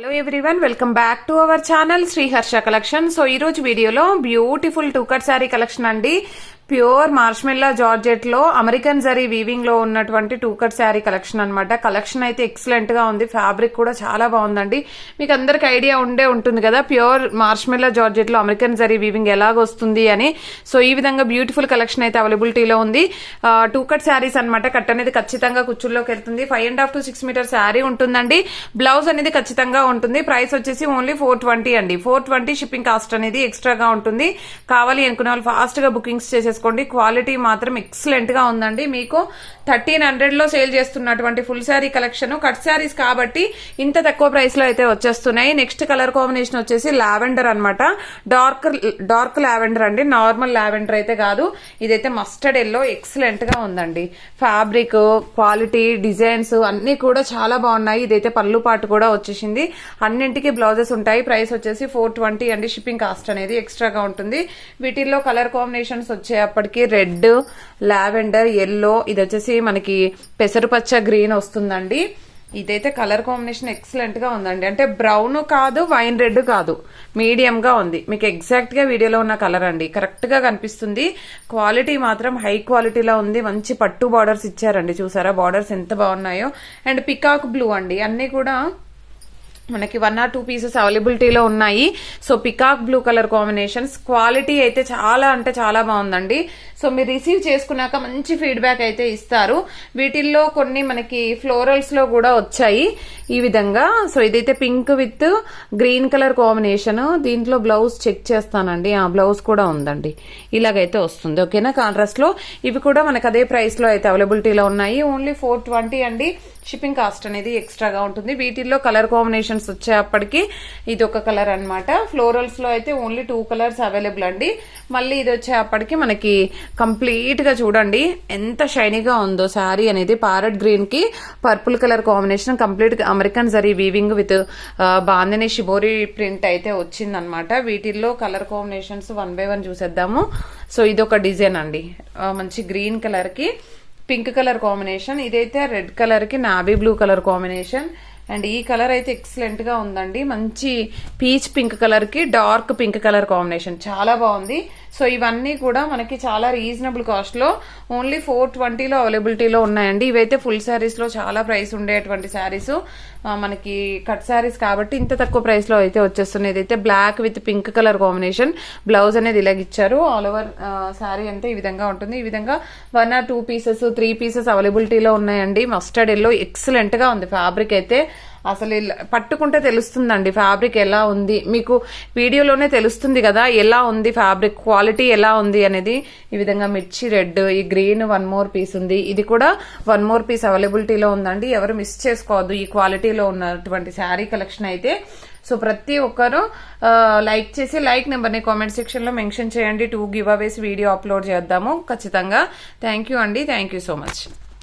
Hello everyone, welcome back to our channel Shri Harsha collection. So ఈ రోజు వీడియోలో beautiful two cut saree collection అండి. Pure marshmallow georgette లో American zari weaving లో ఉన్నటువంటి టూ కట్ శారీ కలెక్షన్ అనమాట. కలెక్షన్ అయితే ఎక్సలెంట్ గా ఉంది. ఫ్యాబ్రిక్ కూడా చాలా బాగుందండి. మీకు అందరికి ఐడియా ఉంటుంది కదా ప్యూర్ మార్ష్మెల్లా జార్జెట్ లో అమెరికన్ జరీ వీవింగ్ ఎలాగొస్తుంది అని. సో ఈ విధంగా బ్యూటిఫుల్ కలెక్షన్ అయితే అవైలబిలిటీలో ఉంది. టూ కట్ శారీస్ అనమాట. కట్ అనేది ఖచ్చితంగా కుచ్చుల్లోకి వెళ్తుంది. 5.5 to 6 మీటర్ శారీ ఉంటుందండి. బ్లౌజ్ అనేది ఖచ్చితంగా ఉంటుంది. ప్రైస్ వచ్చేసి ఓన్లీ 420 అండి. 420 షిప్పింగ్ కాస్ట్ అనేది ఎక్స్ట్రాగా ఉంటుంది. కావాలి అనుకునే వాళ్ళు ఫాస్ట్ గా బుకింగ్స్ చేసేసుకోండి. క్వాలిటీ మాత్రం ఎక్సలెంట్ గా ఉందండి. మీకు 1300 లో సేల్ చేస్తున్నటువంటి full sari collection cut saris కాబట్టి ఇంత తక్కువ ప్రైస్ లో అయితే వచ్చేస్తున్నాయి. నెక్స్ట్ కలర్ కాంబినేషన్ వచ్చేసి లావెండర్ అనమాట. డార్క్ లావెండర్ అండి. నార్మల్ లావెండర్ అయితే కాదు. ఇదైతే మస్టర్డ్ ఎల్లో ఎక్సలెంట్ గా ఉందండి. ఫ్యాబ్రిక్ క్వాలిటీ డిజైన్స్ అన్ని కూడా చాలా బాగున్నాయి. ఇదైతే పళ్ళు పాటు కూడా వచ్చేసింది. అన్నింటికి బ్లౌజెస్ ఉంటాయి. ప్రైస్ వచ్చేసి 420 అండి. షిప్పింగ్ కాస్ట్ అనేది ఎక్స్ట్రాగా ఉంటుంది. వీటిల్లో కలర్ కాంబినేషన్స్ వచ్చేప్పటికి రెడ్, లావెండర్, ఎల్లో, ఇది వచ్చేసి మనకి పెసరుపచ్చ గ్రీన్ వస్తుందండి. ఇదైతే కలర్ కాంబినేషన్ ఎక్సలెంట్ గా ఉందండి. అంటే బ్రౌన్ కాదు, వైన్ రెడ్ కాదు, మీడియం గా ఉంది. మీకు ఎగ్జాక్ట్ గా వీడియోలో ఉన్న కలర్ అండి. కరెక్ట్ గా కనిపిస్తుంది. క్వాలిటీ మాత్రం హై క్వాలిటీలో ఉంది. మంచి పట్టు బార్డర్స్ ఇచ్చారండి. చూసారా బార్డర్స్ ఎంత బాగున్నాయో. అండ్ పికాక్ బ్లూ అండి. అన్ని కూడా మనకి 1 or 2 పీసెస్ అవైలబిలిటీలో ఉన్నాయి. So peacock blue colour combinations. Quality అయితే చాలా అంటే చాలా బాగుందండి. సో మీరు రిసీవ్ చేసుకున్నాక మంచి ఫీడ్బ్యాక్ అయితే ఇస్తారు. వీటిల్లో కొన్ని మనకి ఫ్లోరల్స్ లో కూడా వచ్చాయి ఈ విధంగా. సో ఇదైతే pink with green colour combination. దీంట్లో బ్లౌజ్ చెక్ చేస్తానండి. ఆ బ్లౌజ్ కూడా ఉందండి. ఇలాగైతే వస్తుంది. ఓకేనా. కాంట్రాస్ట్ లో ఇవి కూడా మనకు అదే ప్రైస్ లో అయితే అవైలబిలిటీలో ఉన్నాయి. ఓన్లీ 420 అండి. షిప్పింగ్ కాస్ట్ అనేది ఎక్స్ట్రాగా ఉంటుంది. వీటిల్లో కలర్ కాంబినేషన్స్ వచ్చేప్పటికి ఇది ఒక కలర్ అనమాట. ఫ్లోరల్స్ లో అయితే ఓన్లీ 2 కలర్స్ అవైలబుల్ అండి. మళ్ళీ ఇది వచ్చేప్పటికి మనకి కంప్లీట్ గా చూడండి ఎంత షైనీగా ఉందో శారీ అనేది. ప్యారెట్ గ్రీన్ కి పర్పుల్ కలర్ కాంబినేషన్. కంప్లీట్ గా American zari weaving with bandhani shibori print అయితే వచ్చిందనమాట. వీటిల్లో కలర్ కాంబినేషన్స్ 1 by 1 చూసేద్దాము. సో ఇది ఒక డిజైన్ అండి. మంచి గ్రీన్ కలర్ కి పింక్ కలర్ కాంబినేషన్. ఇదైతే రెడ్ కలర్ కి navy blue colour combination. And ఈ కలర్ అయితే ఎక్సలెంట్ గా ఉందండి. మంచి పీచ్ పింక్ కలర్ కి డార్క్ పింక్ కలర్ కాంబినేషన్ చాలా బాగుంది. సో ఇవన్నీ కూడా మనకి చాలా రీజనబుల్ కాస్ట్ లో ఓన్లీ 420 లో అవైలబిలిటీలో ఉన్నాయండి. ఇవైతే ఫుల్ శారీస్ లో చాలా ప్రైస్ ఉండేటువంటి శారీస్. మనకి కట్ శారీస్ కాబట్టి ఇంత తక్కువ ప్రైస్ లో అయితే వచ్చేస్తున్నాయి. ఇదైతే black with pink colour combination. Blouse అనేది ఇలాగిచ్చారు. ఆల్ ఓవర్ శారీ అంతా ఈ విధంగా ఉంటుంది. ఈ విధంగా 1 or 2 పీసెస్ 3 పీసెస్ అవైలబిలిటీలో ఉన్నాయండి. మస్టర్డ్ ఎల్లో ఎక్సలెంట్ గా ఉంది. ఫ్యాబ్రిక్ అయితే అసలు పట్టుకుంటే తెలుస్తుందండి ఫ్యాబ్రిక్ ఎలా ఉంది. మీకు వీడియోలోనే తెలుస్తుంది కదా ఎలా ఉంది ఫ్యాబ్రిక్ క్వాలిటీ ఎలా ఉంది అనేది. ఈ విధంగా మిర్చి రెడ్, ఈ గ్రీన్ 1 more పీస్ ఉంది. ఇది కూడా 1 more పీస్ అవైలబిలిటీలో ఉందండి. ఎవరు మిస్ చేసుకోవద్దు ఈ క్వాలిటీలో ఉన్నటువంటి శారీ కలెక్షన్ అయితే. సో ప్రతి ఒక్కరు లైక్ చేసి లైక్ నెంబర్ని కామెంట్ సెక్షన్ లో మెన్షన్ చేయండి. 2 గివ్ అవేస్ వీడియో అప్లోడ్ చేద్దాము ఖచ్చితంగా. థ్యాంక్ యూ అండి. Thank you so much.